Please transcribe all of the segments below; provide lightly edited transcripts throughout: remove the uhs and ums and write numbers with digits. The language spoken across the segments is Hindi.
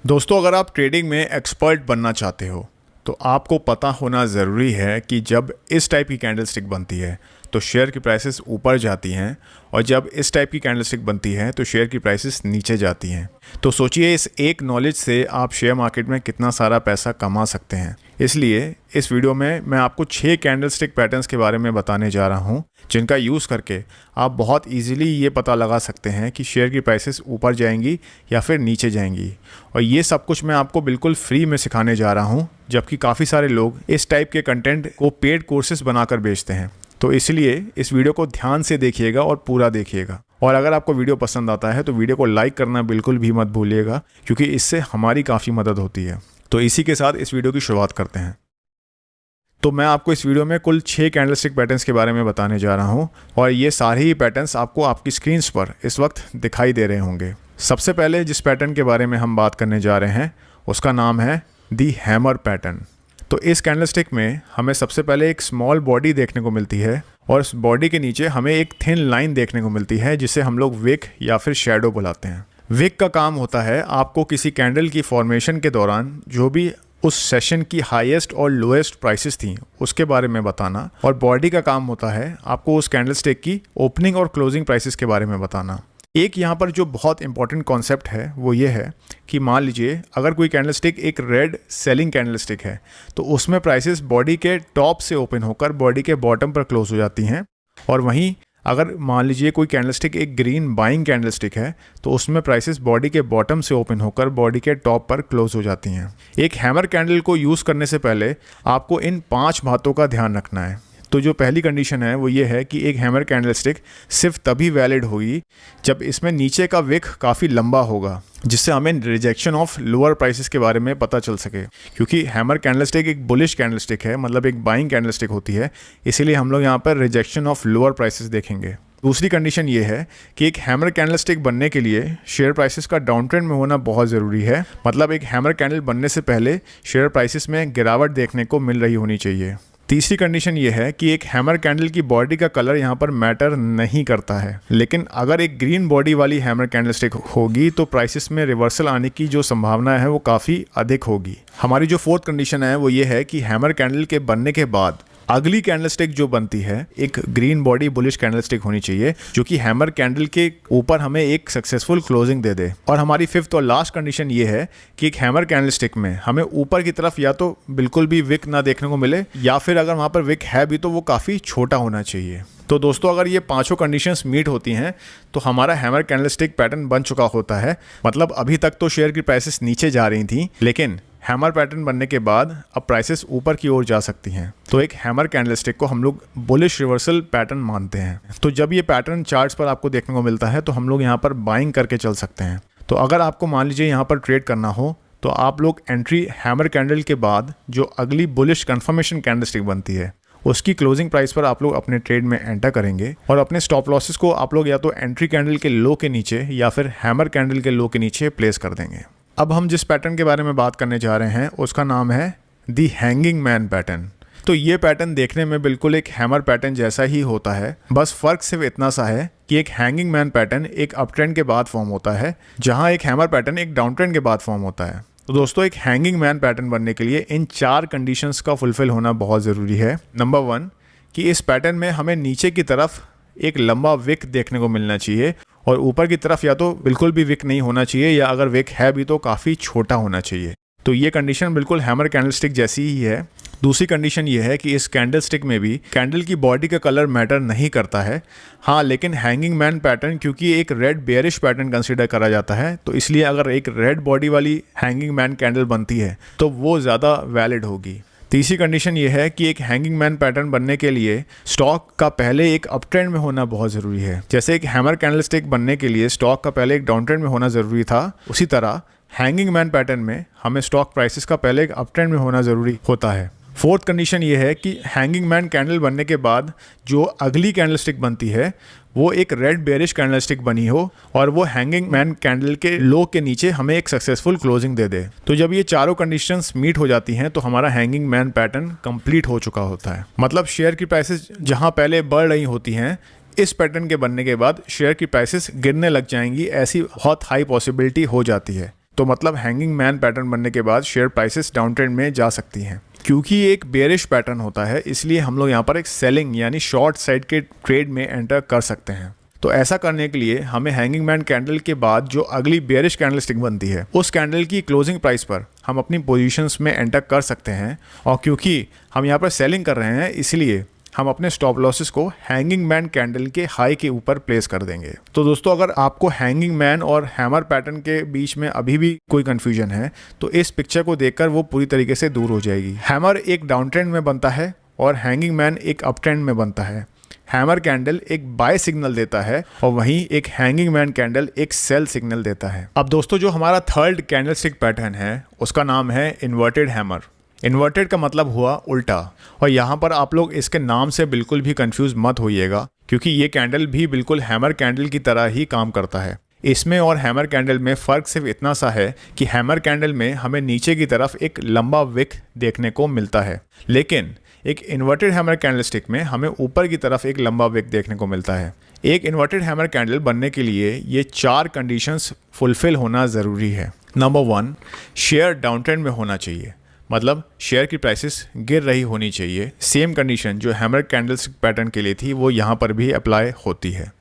दोस्तों, अगर आप ट्रेडिंग में एक्सपर्ट बनना चाहते हो तो आपको पता होना ज़रूरी है कि जब इस टाइप की कैंडलस्टिक बनती है तो शेयर की प्राइसेस ऊपर जाती हैं और जब इस टाइप की कैंडलस्टिक बनती है तो शेयर की प्राइसेस नीचे जाती हैं। तो सोचिए, इस एक नॉलेज से आप शेयर मार्केट में कितना सारा पैसा कमा सकते हैं। इसलिए इस वीडियो में मैं आपको 6 कैंडलस्टिक पैटर्न्स के बारे में बताने जा रहा हूं, जिनका यूज़ करके आप बहुत इजीली ये पता लगा सकते हैं कि शेयर की प्राइसेस ऊपर जाएंगी या फिर नीचे जाएंगी। और ये सब कुछ मैं आपको बिल्कुल फ्री में सिखाने जा रहा हूं, जबकि काफ़ी सारे लोग इस टाइप के कंटेंट को पेड कोर्सेज बनाकर बेचते हैं। तो इसलिए इस वीडियो को ध्यान से देखिएगा और पूरा देखिएगा। और अगर आपको वीडियो पसंद आता है तो वीडियो को लाइक करना बिल्कुल भी मत भूलिएगा, क्योंकि इससे हमारी काफ़ी मदद होती है। तो इसी के साथ इस वीडियो की शुरुआत करते हैं। तो मैं आपको इस वीडियो में कुल 6 कैंडलस्टिक पैटर्न्स के बारे में बताने जा रहा हूं और ये सारे ही पैटर्न्स आपको आपकी स्क्रीन्स पर इस वक्त दिखाई दे रहे होंगे। सबसे पहले जिस पैटर्न के बारे में हम बात करने जा रहे हैं उसका नाम है दी हैमर पैटर्न। तो इस कैंडलस्टिक में हमें सबसे पहले एक स्मॉल बॉडी देखने को मिलती है और इस बॉडी के नीचे हमें एक थिन लाइन देखने को मिलती है, जिसे हम लोग विक या फिर शैडो बुलाते हैं। विक का काम होता है आपको किसी कैंडल की फॉर्मेशन के दौरान जो भी उस सेशन की हाईएस्ट और लोएस्ट प्राइसेस थी उसके बारे में बताना, और बॉडी का काम होता है आपको उस कैंडलस्टिक की ओपनिंग और क्लोजिंग प्राइसेस के बारे में बताना। एक यहाँ पर जो बहुत इंपॉर्टेंट कॉन्सेप्ट है वो ये है कि मान लीजिए अगर कोई कैंडलस्टिक एक रेड सेलिंग कैंडलस्टिक है तो उसमें प्राइसेस बॉडी के टॉप से ओपन होकर बॉडी के बॉटम पर क्लोज हो जाती हैं, और वहीं अगर मान लीजिए कोई कैंडलस्टिक एक ग्रीन बाइंग कैंडलस्टिक है तो उसमें प्राइसेस बॉडी के बॉटम से ओपन होकर बॉडी के टॉप पर क्लोज हो जाती हैं। एक हैमर कैंडल को यूज़ करने से पहले आपको इन 5 बातों का ध्यान रखना है। तो जो पहली कंडीशन है वो ये है कि एक हैमर कैंडलस्टिक सिर्फ तभी वैलिड होगी जब इसमें नीचे का विक काफ़ी लंबा होगा, जिससे हमें रिजेक्शन ऑफ लोअर प्राइसेस के बारे में पता चल सके। क्योंकि हैमर कैंडलस्टिक एक बुलिश कैंडलस्टिक है, मतलब एक बाइंग कैंडलस्टिक होती है, इसीलिए हम लोग यहाँ पर रिजेक्शन ऑफ लोअर प्राइसेस देखेंगे। दूसरी कंडीशन ये है कि एक हैमर कैंडलस्टिक बनने के लिए शेयर प्राइसेस का डाउन ट्रेंड में होना बहुत ज़रूरी है। मतलब एक हैमर कैंडल बनने से पहले शेयर प्राइसेस में गिरावट देखने को मिल रही होनी चाहिए। तीसरी कंडीशन ये है कि एक हैमर कैंडल की बॉडी का कलर यहाँ पर मैटर नहीं करता है, लेकिन अगर एक ग्रीन बॉडी वाली हैमर कैंडलस्टिक होगी तो प्राइसेस में रिवर्सल आने की जो संभावना है वो काफ़ी अधिक होगी। हमारी जो फोर्थ कंडीशन है वो ये है कि हैमर कैंडल के बनने के बाद अगली कैंडलस्टिक जो बनती है एक ग्रीन बॉडी बुलिश कैंडलस्टिक होनी चाहिए, जो कि हैमर कैंडल के ऊपर हमें एक सक्सेसफुल क्लोजिंग दे दे। और हमारी फिफ्थ और लास्ट कंडीशन ये है कि एक हैमर कैंडलस्टिक में हमें ऊपर की तरफ या तो बिल्कुल भी विक ना देखने को मिले, या फिर अगर वहाँ पर विक है भी तो वो काफ़ी छोटा होना चाहिए। तो दोस्तों, अगर ये 5 कंडीशंस मीट होती हैं तो हमारा हैमर कैंडलस्टिक पैटर्न बन चुका होता है। मतलब अभी तक तो शेयर की प्राइसेस नीचे जा रही थी, लेकिन हैमर पैटर्न बनने के बाद अब प्राइसेस ऊपर की ओर जा सकती हैं। तो एक हैमर कैंडलस्टिक को हम लोग बुलिश रिवर्सल पैटर्न मानते हैं। तो जब ये पैटर्न चार्ट्स पर आपको देखने को मिलता है तो हम लोग यहाँ पर बाइंग करके चल सकते हैं। तो अगर आपको मान लीजिए यहाँ पर ट्रेड करना हो तो आप लोग एंट्री हैमर कैंडल के बाद जो अगली बुलिश कन्फर्मेशन कैंडलस्टिक बनती है उसकी क्लोजिंग प्राइस पर आप लोग अपने ट्रेड में एंटर करेंगे, और अपने स्टॉप लॉसेस को आप लोग या तो एंट्री कैंडल के लो के नीचे या फिर हैमर कैंडल के लो के नीचे प्लेस कर देंगे। अब हम जिस पैटर्न के बारे में बात करने जा रहे हैं उसका नाम है दी हैंगिंग मैन पैटर्न। तो ये पैटर्न देखने में बिल्कुल एक हैमर पैटर्न जैसा ही होता है, बस फ़र्क सिर्फ इतना सा है कि एक हैंगिंग मैन पैटर्न एक अप ट्रेंड के बाद फॉर्म होता है, जहां एक हैमर पैटर्न एक डाउन ट्रेंड के बाद फॉर्म होता है। तो दोस्तों, एक हैंगिंग मैन पैटर्न बनने के लिए इन 4 कंडीशंस का फुलफिल होना बहुत ज़रूरी है। नंबर 1 कि इस पैटर्न में हमें नीचे की तरफ एक लंबा विक देखने को मिलना चाहिए, और ऊपर की तरफ या तो बिल्कुल भी विक नहीं होना चाहिए, या अगर विक है भी तो काफ़ी छोटा होना चाहिए। तो ये कंडीशन बिल्कुल हैमर कैंडलस्टिक जैसी ही है। दूसरी कंडीशन ये है कि इस कैंडलस्टिक में भी कैंडल की बॉडी का कलर मैटर नहीं करता है। हाँ, लेकिन हैंगिंग मैन पैटर्न क्योंकि एक रेड बेयरिश पैटर्न कंसीडर करा जाता है, तो इसलिए अगर एक रेड बॉडी वाली हैंगिंग मैन कैंडल बनती है तो वो ज़्यादा वैलिड होगी। तीसरी कंडीशन ये है कि एक हैंगिंग मैन पैटर्न बनने के लिए स्टॉक का पहले एक अप ट्रेंड में होना बहुत ज़रूरी है। जैसे एक हैमर कैंडलस्टिक बनने के लिए स्टॉक का पहले एक डाउन ट्रेंड में होना ज़रूरी था, उसी तरह हैंगिंग मैन पैटर्न में हमें स्टॉक प्राइसेस का पहले एक अप ट्रेंड में होना ज़रूरी होता है। फोर्थ कंडीशन ये है कि हैंगिंग मैन कैंडल बनने के बाद जो अगली कैंडलस्टिक बनती है वो एक रेड बेयरिश कैंडलस्टिक बनी हो, और वो हैंगिंग मैन कैंडल के लो के नीचे हमें एक सक्सेसफुल क्लोजिंग दे दे। तो जब ये चारों कंडीशंस मीट हो जाती हैं तो हमारा हैंगिंग मैन पैटर्न कंप्लीट हो चुका होता है। मतलब शेयर की प्राइसेस जहां पहले बढ़ रही होती हैं, इस पैटर्न के बनने के बाद शेयर की प्राइसेस गिरने लग जाएंगी, ऐसी बहुत हाई पॉसिबिलिटी हो जाती है। तो मतलब हैंगिंग मैन पैटर्न बनने के बाद शेयर प्राइसेस डाउन ट्रेंड में जा सकती हैं। क्योंकि ये एक बेयरिश पैटर्न होता है, इसलिए हम लोग यहाँ पर एक सेलिंग यानी शॉर्ट साइड के ट्रेड में एंटर कर सकते हैं। तो ऐसा करने के लिए हमें हैंगिंग मैन कैंडल के बाद जो अगली बेयरिश कैंडलस्टिक बनती है उस कैंडल की क्लोजिंग प्राइस पर हम अपनी पोजीशंस में एंटर कर सकते हैं। और क्योंकि हम यहाँ पर सेलिंग कर रहे हैं, इसलिए हम अपने स्टॉप लॉसेस को हैंगिंग मैन कैंडल के हाई के ऊपर प्लेस कर देंगे। तो दोस्तों, अगर आपको हैंगिंग मैन और हैमर पैटर्न के बीच में अभी भी कोई कंफ्यूजन है तो इस पिक्चर को देखकर वो पूरी तरीके से दूर हो जाएगी। हैमर एक डाउन ट्रेंड में बनता है और हैंगिंग मैन एक अप ट्रेंड में बनता है। हैमर कैंडल एक बाय सिग्नल देता है और वहीं एक हैंगिंग मैन कैंडल एक सेल सिग्नल देता है। अब दोस्तों, जो हमारा थर्ड कैंडलस्टिक पैटर्न है उसका नाम है इन्वर्टेड हैमर। इन्वर्टेड का मतलब हुआ उल्टा, और यहाँ पर आप लोग इसके नाम से बिल्कुल भी कंफ्यूज मत होइएगा, क्योंकि ये कैंडल भी बिल्कुल हैमर कैंडल की तरह ही काम करता है। इसमें और हैमर कैंडल में फ़र्क सिर्फ इतना सा है कि हैमर कैंडल में हमें नीचे की तरफ एक लंबा विक देखने को मिलता है, लेकिन एक इन्वर्टेड हैमर कैंडलस्टिक में हमें ऊपर की तरफ एक लंबा विक देखने को मिलता है। एक इन्वर्टेड हैमर कैंडल बनने के लिए ये 4 कंडीशंस फुलफिल होना ज़रूरी है। नंबर 1, शेयर डाउन ट्रेंड में होना चाहिए, मतलब शेयर की प्राइसेस गिर रही होनी चाहिए। सेम कंडीशन जो हैमर कैंडलस्टिक पैटर्न के लिए थी वो यहाँ पर भी अप्लाई होती है।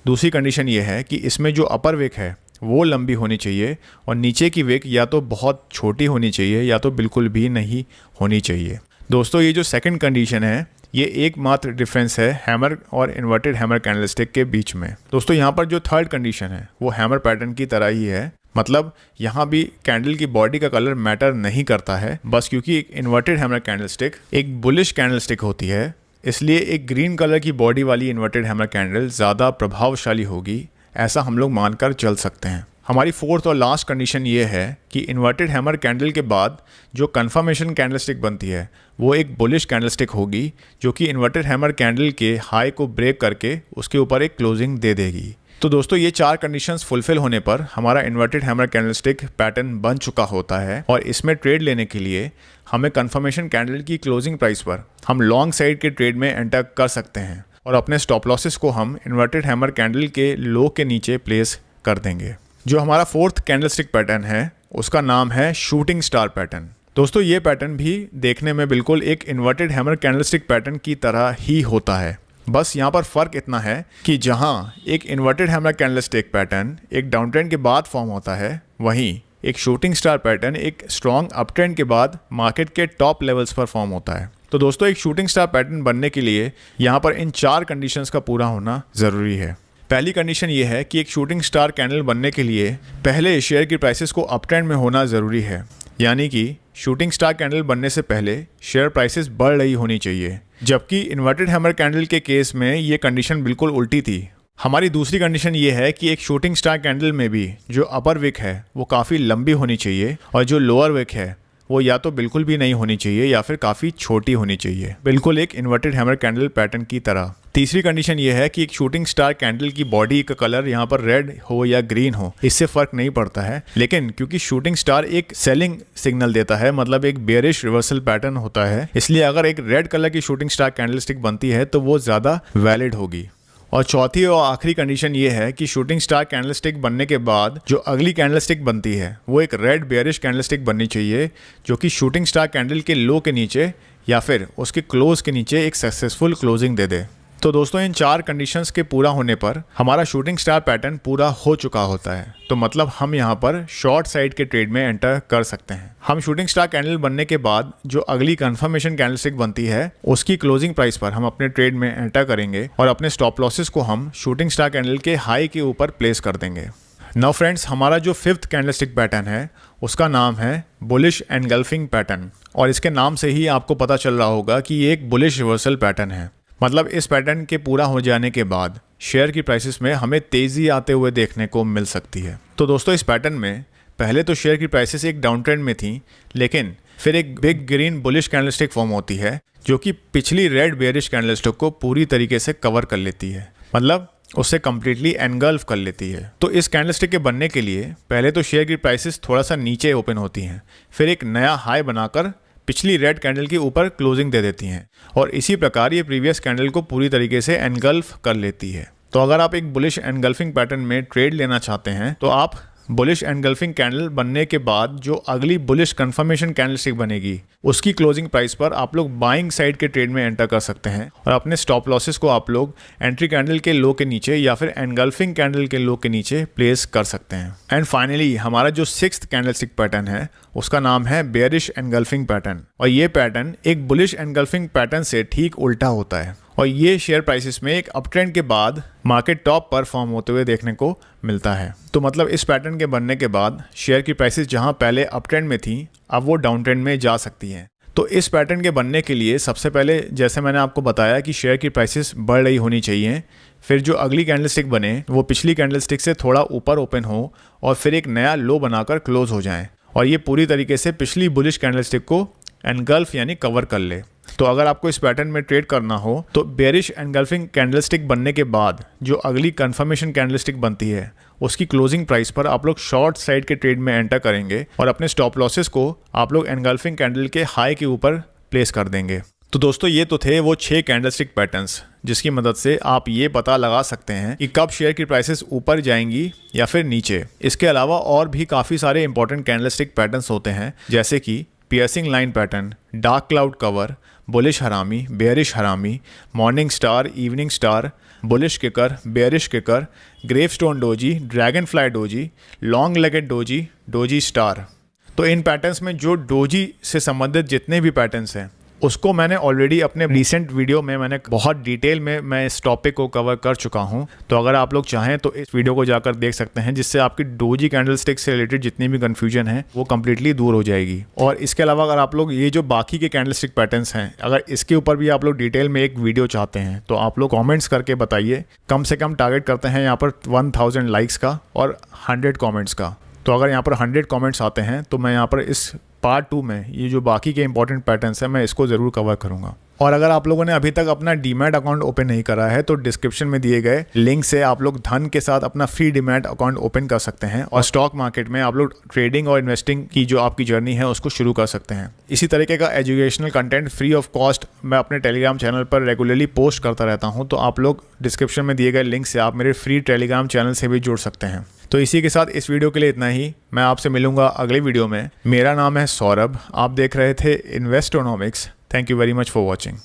दूसरी कंडीशन ये है कि इसमें जो अपर विक है वो लंबी होनी चाहिए और नीचे की विक या तो बहुत छोटी होनी चाहिए या तो बिल्कुल भी नहीं होनी चाहिए। दोस्तों, ये जो सेकंड कंडीशन है ये एकमात्र डिफरेंस है हैमर और इन्वर्टेड हैमर कैंडलस्टिक के बीच में। दोस्तों, यहाँ पर जो थर्ड कंडीशन है वो हैमर पैटर्न की तरह ही है, मतलब यहाँ भी कैंडल की बॉडी का कलर मैटर नहीं करता है। बस क्योंकि एक इन्वर्टेड हैमर कैंडलस्टिक एक बुलिश कैंडलस्टिक होती है, इसलिए एक ग्रीन कलर की बॉडी वाली इन्वर्टेड हैमर कैंडल ज़्यादा प्रभावशाली होगी, ऐसा हम लोग मानकर चल सकते हैं। हमारी फोर्थ और लास्ट कंडीशन ये है कि इन्वर्टेड हैमर कैंडल के बाद जो कंफर्मेशन कैंडलस्टिक बनती है वो एक बुलिश कैंडलस्टिक होगी, जो कि इन्वर्टेड हैमर कैंडल के हाई को ब्रेक करके उसके ऊपर एक क्लोजिंग दे देगी। तो दोस्तों, ये 4 कंडीशंस फुलफिल होने पर हमारा इन्वर्टेड हैमर कैंडलस्टिक पैटर्न बन चुका होता है, और इसमें ट्रेड लेने के लिए हमें कंफर्मेशन कैंडल की क्लोजिंग प्राइस पर हम लॉन्ग साइड के ट्रेड में एंटर कर सकते हैं और अपने स्टॉप लॉसेस को हम इन्वर्टेड हैमर कैंडल के लो के नीचे प्लेस कर देंगे। जो हमारा फोर्थ कैंडलस्टिक पैटर्न है उसका नाम है शूटिंग स्टार पैटर्न। दोस्तों, ये पैटर्न भी देखने में बिल्कुल एक इन्वर्टेड हैमर कैंडलस्टिक पैटर्न की तरह ही होता है। बस यहाँ पर फ़र्क इतना है कि जहाँ एक इन्वर्टेड हैमर कैंडलस्टिक पैटर्न एक डाउन ट्रेंड के बाद फॉर्म होता है, वहीं एक शूटिंग स्टार पैटर्न एक स्ट्रॉन्ग अप ट्रेंड के बाद मार्केट के टॉप लेवल्स पर फॉर्म होता है। तो दोस्तों, एक शूटिंग स्टार पैटर्न बनने के लिए यहाँ पर इन 4 कंडीशंस का पूरा होना ज़रूरी है। पहली कंडीशन ये है कि एक शूटिंग स्टार कैंडल बनने के लिए पहले शेयर की प्राइसेस को अप ट्रेंड में होना ज़रूरी है, यानी कि शूटिंग स्टार कैंडल बनने से पहले शेयर प्राइसेस बढ़ रही होनी चाहिए, जबकि इन्वर्टेड हैमर कैंडल के केस में ये कंडीशन बिल्कुल उल्टी थी। हमारी दूसरी कंडीशन ये है कि एक शूटिंग स्टार कैंडल में भी जो अपर विक है वो काफ़ी लंबी होनी चाहिए और जो लोअर विक है वो या तो बिल्कुल भी नहीं होनी चाहिए या फिर काफ़ी छोटी होनी चाहिए, बिल्कुल एक इन्वर्टेड हैमर कैंडल पैटर्न की तरह। तीसरी कंडीशन ये है कि एक शूटिंग स्टार कैंडल की बॉडी का कलर यहाँ पर रेड हो या ग्रीन हो, इससे फ़र्क नहीं पड़ता है, लेकिन क्योंकि शूटिंग स्टार एक सेलिंग सिग्नल देता है, मतलब एक बेयरिश रिवर्सल पैटर्न होता है, इसलिए अगर एक रेड कलर की शूटिंग स्टार कैंडलस्टिक बनती है तो वो ज़्यादा वैलिड होगी। और चौथी और आखिरी कंडीशन ये है कि शूटिंग स्टार कैंडलस्टिक बनने के बाद जो अगली कैंडलस्टिक बनती है वो एक रेड बेयरिश कैंडलस्टिक बननी चाहिए, जो कि शूटिंग स्टार कैंडल के लो के नीचे या फिर उसके क्लोज के नीचे एक सक्सेसफुल क्लोजिंग दे दे। तो दोस्तों, इन 4 कंडीशंस के पूरा होने पर हमारा शूटिंग स्टार पैटर्न पूरा हो चुका होता है, तो मतलब हम यहाँ पर शॉर्ट साइड के ट्रेड में एंटर कर सकते हैं। हम शूटिंग स्टार कैंडल बनने के बाद जो अगली कंफर्मेशन कैंडलस्टिक बनती है उसकी क्लोजिंग प्राइस पर हम अपने ट्रेड में एंटर करेंगे और अपने स्टॉप लॉसेस को हम शूटिंग स्टार कैंडल के हाई के ऊपर प्लेस कर देंगे। नाउ फ्रेंड्स, हमारा जो 5th कैंडलस्टिक पैटर्न है उसका नाम है बुलिश एनगल्फिंग पैटर्न, और इसके नाम से ही आपको पता चल रहा होगा कि ये एक बुलिश रिवर्सल पैटर्न है। मतलब इस पैटर्न के पूरा हो जाने के बाद शेयर की प्राइसेस में हमें तेज़ी आते हुए देखने को मिल सकती है। तो दोस्तों, इस पैटर्न में पहले तो शेयर की प्राइसेस एक डाउन ट्रेंड में थी, लेकिन फिर एक big green bullish candlestick form होती है जो कि पिछली रेड बेयरिश कैंडलस्टिक को पूरी तरीके से कवर कर लेती है, मतलब उससे कम्प्लीटली एनगल्फ कर लेती है। तो इस कैंडलस्टिक के बनने के लिए पहले तो शेयर की प्राइसेस थोड़ा सा नीचे ओपन होती हैं, फिर एक नया हाई बनाकर पिछली रेड कैंडल के ऊपर क्लोजिंग दे देती हैं, और इसी प्रकार ये प्रीवियस कैंडल को पूरी तरीके से एनगल्फ कर लेती है। तो अगर आप एक बुलिश एनगल्फिंग पैटर्न में ट्रेड लेना चाहते हैं तो आप बुलिश एनगल्फिंग कैंडल बनने के बाद जो अगली बुलिश कंफर्मेशन कैंडलस्टिक बनेगी उसकी क्लोजिंग प्राइस पर आप लोग बाइंग साइड के ट्रेड में एंटर कर सकते हैं और अपने स्टॉप लॉसेस को आप लोग एंट्री कैंडल के लो के नीचे या फिर एनगल्फिंग कैंडल के लो के नीचे प्लेस कर सकते हैं। एंड फाइनली हमारा जो 6th कैंडलस्टिक पैटर्न है उसका नाम है बेयरिश एनगल्फिंग पैटर्न, और ये पैटर्न एक बुलिश एनगल्फिंग पैटर्न से ठीक उल्टा होता है और ये शेयर प्राइसेस में एक अप ट्रेंड के बाद मार्केट टॉप पर फॉर्म होते हुए देखने को मिलता है। तो मतलब इस पैटर्न के बनने के बाद शेयर की प्राइसेस जहां पहले अप ट्रेंड में थी अब वो डाउन ट्रेंड में जा सकती हैं। तो इस पैटर्न के बनने के लिए सबसे पहले जैसे मैंने आपको बताया कि शेयर की प्राइसेस बढ़ रही होनी चाहिए, फिर जो अगली कैंडलस्टिक बने वो पिछली कैंडलस्टिक से थोड़ा ऊपर ओपन हो और फिर एक नया लो बनाकर क्लोज हो जाए और ये पूरी तरीके से पिछली बुलिश कैंडलस्टिक को एनगल्फ यानी कवर कर ले। तो अगर आपको इस पैटर्न में ट्रेड करना हो तो बेयरिश एनगल्फिंग कैंडलस्टिक बनने के बाद जो अगली कंफर्मेशन कैंडलस्टिक बनती है उसकी क्लोजिंग प्राइस पर आप लोग शॉर्ट साइड के ट्रेड में एंटर करेंगे और अपने स्टॉप लॉसेस को आप लोग एनगल्फिंग कैंडल के हाई के ऊपर प्लेस कर देंगे। तो दोस्तों ये तो थे वो 6 कैंडलस्टिक पैटर्न्स जिसकी मदद से आप ये पता लगा सकते हैं कि कब शेयर की प्राइसेस ऊपर जाएंगी या फिर नीचे। इसके अलावा और भी काफ़ी सारे इंपॉर्टेंट कैंडलस्टिक पैटर्न्स होते हैं जैसे कि piercing line pattern, dark cloud cover, bullish harami, bearish harami, morning star, evening star, bullish kicker, bearish kicker, gravestone doji, dragonfly doji, long legged doji, doji star. तो इन पैटर्न्स में जो डोजी से संबंधित जितने भी पैटर्न्स हैं उसको मैंने ऑलरेडी अपने रिसेंट वीडियो में मैंने बहुत डिटेल में मैं इस टॉपिक को कवर कर चुका हूं। तो अगर आप लोग चाहें तो इस वीडियो को जाकर देख सकते हैं जिससे आपकी डोजी कैंडलस्टिक से रिलेटेड जितनी भी कन्फ्यूजन है वो कम्प्लीटली दूर हो जाएगी। और इसके अलावा अगर आप लोग ये जो बाकी के कैंडलस्टिक पैटर्न्स हैं अगर इसके ऊपर भी आप लोग डिटेल में एक वीडियो चाहते हैं तो आप लोग कॉमेंट्स करके बताइए। कम से कम टारगेट करते हैं यहाँ पर 1000 लाइक्स का और 100 कॉमेंट्स का। तो अगर यहाँ पर 100 कमेंट्स आते हैं तो मैं यहाँ पर इस पार्ट 2 में ये जो बाकी के इंपॉर्टेंट पैटर्न्स हैं मैं इसको ज़रूर कवर करूँगा। और अगर आप लोगों ने अभी तक अपना डीमैट अकाउंट ओपन नहीं करा है तो डिस्क्रिप्शन में दिए गए लिंक से आप लोग धन के साथ अपना फ्री डीमैट अकाउंट ओपन कर सकते हैं और स्टॉक मार्केट में आप लोग ट्रेडिंग और इन्वेस्टिंग की जो आपकी जर्नी है उसको शुरू कर सकते हैं। इसी तरीके का educational content free of cost मैं अपने टेलीग्राम चैनल पर रेगुलरली पोस्ट करता रहता हूँ। तो आप लोग डिस्क्रिप्शन में दिए गए लिंक से आप मेरे फ्री टेलीग्राम चैनल से भी जुड़ सकते हैं। तो इसी के साथ इस वीडियो के लिए इतना ही। मैं आपसे मिलूंगा अगले वीडियो में। मेरा नाम है सौरभ, आप देख रहे थे Investonomics. Thank you very much for watching.